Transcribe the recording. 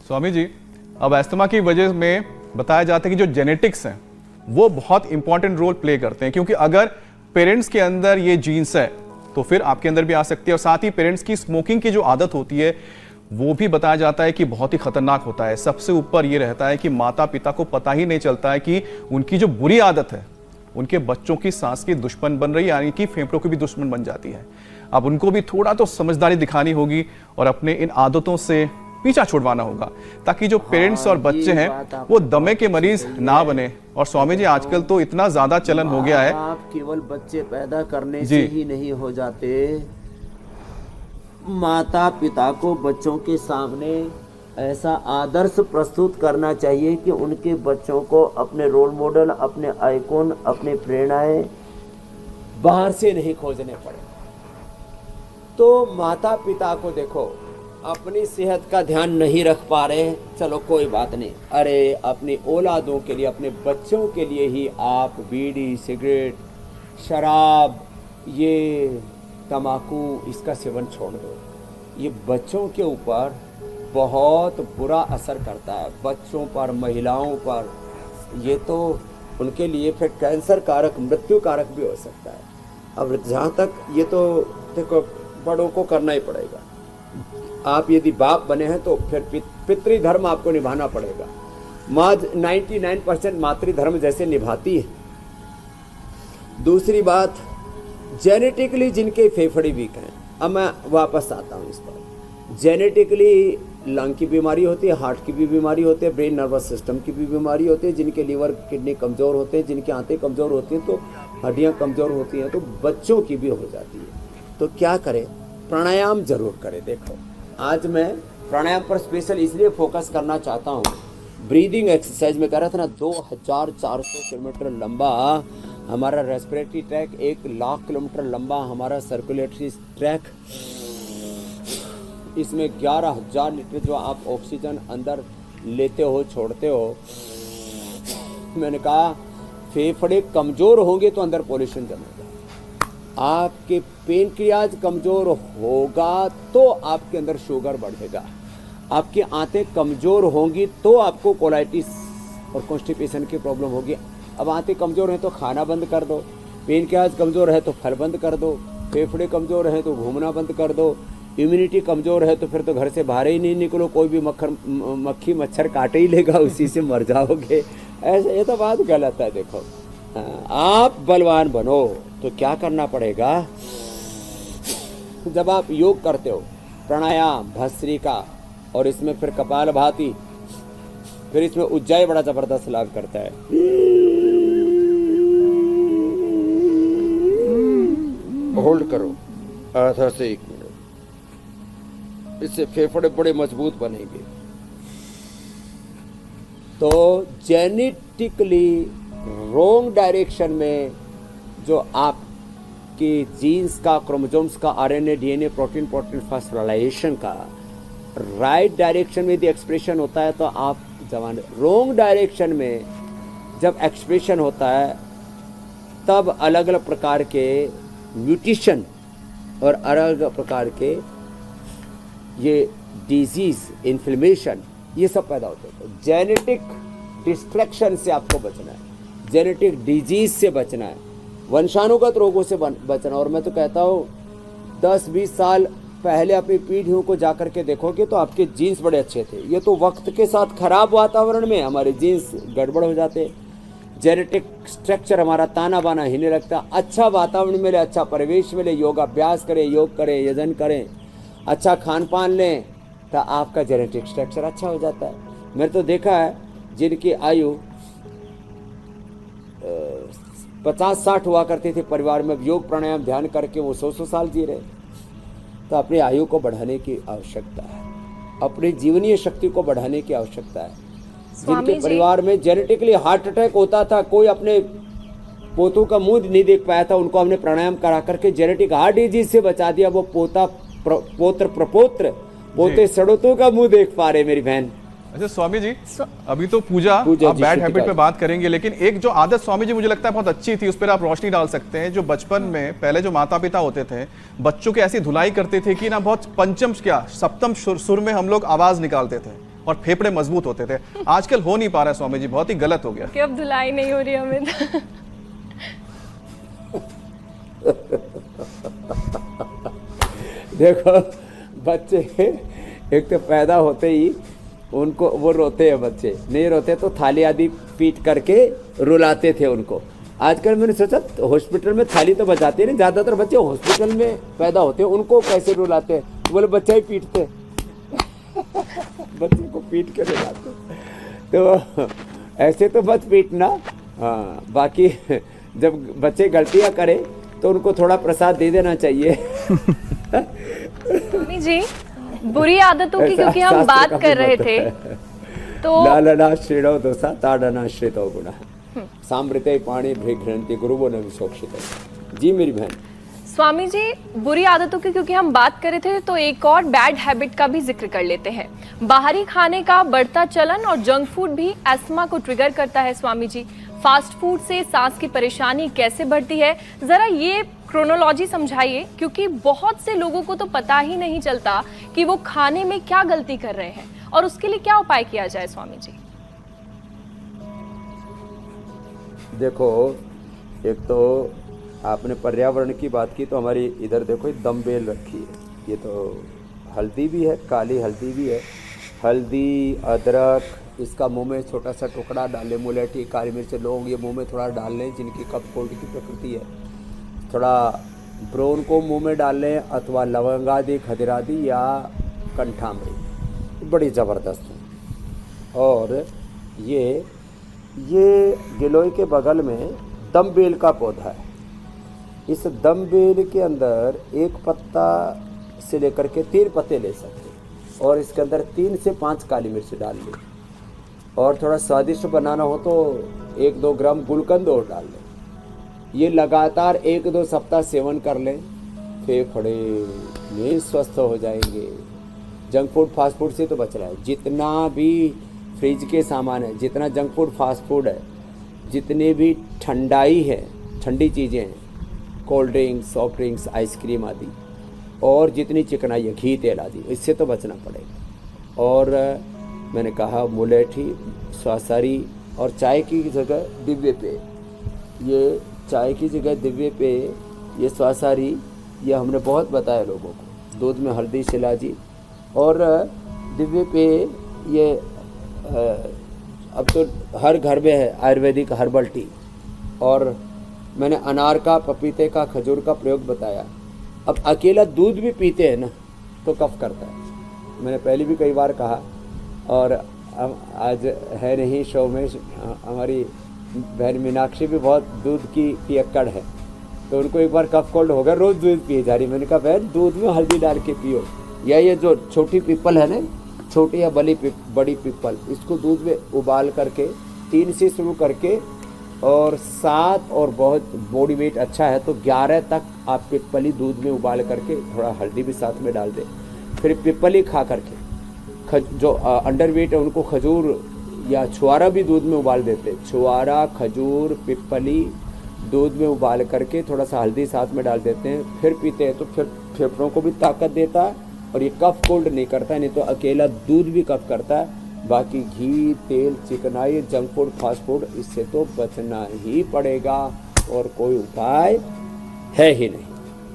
स्वामी जी, अब अस्थमा की वजह में बताया जाता है कि जो जेनेटिक्स हैं वो बहुत इंपॉर्टेंट रोल प्ले करते हैं, क्योंकि अगर पेरेंट्स के अंदर ये जीन्स है तो फिर आपके अंदर भी आ सकती है। और साथ ही पेरेंट्स की स्मोकिंग की जो आदत होती है वो भी बताया जाता है कि बहुत ही खतरनाक होता है। सबसे ऊपर ये रहता है कि माता पिता को पता ही नहीं चलता है कि उनकी जो बुरी आदत है उनके बच्चों की सांस की दुश्मन बन रही है, यानी कि फेफड़ों की भी दुश्मन बन जाती है। अब उनको भी थोड़ा तो समझदारी दिखानी होगी और अपने इन आदतों से पीछा छुड़वाना होगा, ताकि जो पेरेंट्स और बच्चे हैं वो दमे के मरीज ना बने। और स्वामी जी, आजकल तो इतना ज्यादा चलन हो गया है, आप केवल बच्चे पैदा करने से ही नहीं हो जाते, माता पिता को बच्चों के सामने ऐसा आदर्श प्रस्तुत करना चाहिए कि उनके बच्चों को अपने रोल मॉडल, अपने आइकॉन, अपने प्रेरणाएं बाहर से नहीं खोजने पड़े। तो माता पिता को देखो, अपनी सेहत का ध्यान नहीं रख पा रहे, चलो कोई बात नहीं, अरे अपनी औलादों के लिए, अपने बच्चों के लिए ही आप बीड़ी, सिगरेट, शराब, ये तम्बाकू, इसका सेवन छोड़ दो। ये बच्चों के ऊपर बहुत बुरा असर करता है, बच्चों पर, महिलाओं पर। ये तो उनके लिए फिर कैंसर कारक, मृत्यु कारक भी हो सकता है। अब जहाँ तक ये तो देखो बड़ों को करना ही पड़ेगा। आप यदि बाप बने हैं तो फिर पितृधर्म आपको निभाना पड़ेगा। माँ 99% मातृधर्म जैसे निभाती है। दूसरी बात, जेनेटिकली जिनके फेफड़े वीक हैं, अब मैं वापस आता हूँ इस पर। जेनेटिकली लंग की बीमारी होती है, हार्ट की भी बीमारी होती है, ब्रेन नर्वस सिस्टम की भी बीमारी होती है, जिनके लीवर किडनी कमज़ोर होते हैं, जिनकी आंतें कमज़ोर होती हैं, तो हड्डियाँ कमज़ोर होती हैं, तो बच्चों की भी हो जाती है। तो क्या करें? प्राणायाम जरूर करें। देखो, आज मैं प्राणायाम पर स्पेशल इसलिए फोकस करना चाहता हूँ। ब्रीदिंग एक्सरसाइज में कह रहा था ना, 2400 किलोमीटर लंबा हमारा रेस्पिरेटरी ट्रैक, 1 लाख किलोमीटर लंबा हमारा सर्कुलेटरी ट्रैक, इसमें 11,000 लीटर जो आप ऑक्सीजन अंदर लेते हो, छोड़ते हो। मैंने कहा फेफड़े कमज़ोर होंगे तो अंदर पॉल्यूशन जमेगा, आपके पेनक्रियाज कमज़ोर होगा तो आपके अंदर शुगर बढ़ेगा, आपकी आंतें कमज़ोर होंगी तो आपको कोलाइटिस और कॉन्स्टिपेशन की प्रॉब्लम होगी। अब आंतें कमज़ोर हैं तो खाना बंद कर दो, पेनक्रियाज कमज़ोर है तो फल बंद कर दो, फेफड़े कमज़ोर हैं तो घूमना बंद कर दो, इम्यूनिटी कमज़ोर है तो फिर तो घर से बाहर ही नहीं निकलो, कोई भी मक्खी मच्छर काटे ही लेगा, उसी से मर जाओगे। ऐसे ये तो बात गलत है। देखो, आप बलवान बनो तो क्या करना पड़ेगा? जब आप योग करते हो, प्राणायाम, भस्त्रिका, और इसमें फिर कपालभाति, फिर इसमें उज्जाई बड़ा जबरदस्त लाभ करता है। होल्ड करो आधा से 1 मिनट, इससे फेफड़े बड़े मजबूत बनेंगे। तो जेनेटिकली रॉन्ग डायरेक्शन में जो आपके जीन्स का, क्रोमोसोम्स का, आरएनए, डीएनए, प्रोटीन फॉस्फोराइलेशन का राइट डायरेक्शन में यदि एक्सप्रेशन होता है तो आप जवान। रॉन्ग डायरेक्शन में जब एक्सप्रेशन होता है तब अलग अलग प्रकार के म्यूटेशन और अलग अलग प्रकार के ये डिजीज, इन्फ्लेमेशन, ये सब पैदा होते हैं। तो जेनेटिक डिस्ट्रैक्शन से आपको बचना है, जेनेटिक डिजीज से बचना है, वंशानुगत रोगों से बचना। और मैं तो कहता हूँ 10-20 साल पहले अपनी पीढ़ियों को जाकर के देखोगे तो आपके जीन्स बड़े अच्छे थे। ये तो वक्त के साथ खराब वातावरण में हमारे जीन्स गड़बड़ हो जाते, जेनेटिक स्ट्रक्चर हमारा ताना बाना हिलने लगता। अच्छा वातावरण मिले, अच्छा परिवेश मिले, योगाभ्यास करें, योग करें, यजन करें, अच्छा खान पान लें, तो आपका जेनेटिक स्ट्रक्चर अच्छा हो जाता है। मैंने तो देखा है जिनकी आयु 50-60 हुआ करती थी परिवार में, योग प्राणायाम ध्यान करके वो 100 साल जी रहे। तो अपनी आयु को बढ़ाने की आवश्यकता है, अपनी जीवनीय शक्ति को बढ़ाने की आवश्यकता है। जिनके परिवार में जेनेटिकली हार्ट अटैक होता था, कोई अपने पोतों का मुंह नहीं देख पाया था, उनको हमने प्राणायाम करा करके जेनेटिक हार्ट डिजीज से बचा दिया। वो पोता, पोत्र, प्रपोत्र, पोते सड़ोतों का मुंह देख पा रहे मेरी बहन। अच्छा स्वामी जी, अभी तो पूजा आप बैड हैबिट पे बात करेंगे, लेकिन एक जो आदत स्वामी जी मुझे लगता है बहुत अच्छी थी, उस पर आप रोशनी डाल सकते हैं। जो बचपन में पहले जो माता पिता होते थे, बच्चों की ऐसी धुलाई करते थे कि ना बहुत पंचम क्या सप्तम सुर में हम लोग आवाज निकालते थे, और फेफड़े मजबूत होते थे। आजकल हो नहीं पा रहा है स्वामी जी, बहुत ही गलत हो गया कि अब धुलाई नहीं हो रही हमें तो। देखो बच्चे एक तो पैदा होते ही उनको वो रोते हैं, बच्चे नहीं रोते तो थाली आदि पीट करके रुलाते थे उनको। आजकल मैंने सोचा हॉस्पिटल में थाली तो बजाते नहीं, ज़्यादातर बच्चे हॉस्पिटल में पैदा होते हैं, उनको कैसे रुलाते हैं? बोले बच्चा ही पीटते बच्चे को पीट के रुलाते। तो ऐसे तो मत पीटना। हाँ, बाकी जब बच्चे गलतियाँ करें तो उनको थोड़ा प्रसाद दे देना चाहिए। स्वामी जी, बुरी आदतों की क्योंकि हम बात कर रहे थे तो लालना श्रेणो दोषा ताड़ना श्रेतो गुणा सामृते पाणी भृघ्रंति गुरुवो न विशोक्षित। जी मेरी बहन। स्वामी जी, बुरी आदतों की क्योंकि हम बात कर रहे थे तो एक और बैड हैबिट का भी जिक्र कर लेते हैं। बाहरी खाने का बढ़ता चलन और जंक फूड भी अस्थमा को ट्रिगर करता है। स्वामी जी, फास्ट फूड से सांस की परेशानी कैसे बढ़ती है, जरा ये क्रोनोलॉजी समझाइए, क्योंकि बहुत से लोगों को तो पता ही नहीं चलता कि वो खाने में क्या गलती कर रहे हैं और उसके लिए क्या उपाय किया जाए। स्वामी जी देखो, एक तो आपने पर्यावरण की बात की तो हमारी इधर देखो दम बेल रखी है, ये तो हल्दी भी है, काली हल्दी भी है, हल्दी अदरक, इसका मुंह में छोटा सा टुकड़ा डाल लें, मुलेठी काली मिर्च लोग ये मुंह में थोड़ा डाल लें जिनकी कफ कोल्ड की प्रकृति है, थोड़ा ब्रोन को मुंह में डाल लें अथवा लवंगादि खदिरादि या कंठामृत, बड़ी ज़बरदस्त है। और ये गिलोय के बगल में दम बेल का पौधा है, इस दम बेल के अंदर एक पत्ता से लेकर के 3 पत्ते ले सकते और इसके अंदर 3 से 5 काली मिर्च डाल लें और थोड़ा स्वादिष्ट बनाना हो तो 1-2 ग्राम गुलकंद और डाल लें। ये लगातार 1-2 सप्ताह सेवन कर लें, फेफड़े में स्वस्थ हो जाएंगे। जंक फूड फास्ट फूड से तो बचना है, जितना भी फ्रिज के सामान है, जितना जंक फूड फास्ट फूड है, जितने भी ठंडाई है, ठंडी चीज़ें हैं, cold drinks soft drinks ice cream आदि, और जितनी चिकनाई है घी तेल आदि, इससे तो बचना पड़ेगा। और मैंने कहा मुलेठी, स्वासारी और चाय की जगह दिव्य पेय, ये चाय की जगह दिव्य पेय, ये स्वासारी, ये हमने बहुत बताया लोगों को। दूध में हल्दी शिलाजी और दिव्य पेय, ये अब तो हर घर में है आयुर्वेदिक हर्बल टी। और मैंने अनार का, पपीते का, खजूर का प्रयोग बताया। अब अकेला दूध भी पीते हैं ना तो कफ करता है, मैंने पहले भी कई बार कहा। और अब आज है नहीं शो में, हमारी बहन मीनाक्षी भी बहुत दूध की पियक्कड़ है, तो उनको एक बार कफ कोल्ड हो गया, रोज़ दूध पिए जा रही। मैंने कहा बहन दूध में हल्दी डाल के पियो, या ये जो छोटी पीपल है ना, छोटी या बड़ी पीपल, इसको दूध में उबाल करके 3 से शुरू करके और 7 और बहुत बॉडी वेट अच्छा है तो 11 तक आप पिपली दूध में उबाल करके थोड़ा हल्दी भी साथ में डाल दें। फिर पिपली खा करके जो अंडर वेट है उनको खजूर या छुआरा भी दूध में उबाल देते, छुआरा, खजूर, पिपली दूध में उबाल करके थोड़ा सा हल्दी साथ में डाल देते हैं, फिर पीते हैं तो फिर फेफड़ों को भी ताकत देता है और ये कफ कोल्ड नहीं करता है। नहीं तो अकेला दूध भी कफ करता है। बाकी घी तेल चिकनाई जंक फूड फास्ट फूड, इससे तो बचना ही पड़ेगा और कोई उपाय है ही नहीं।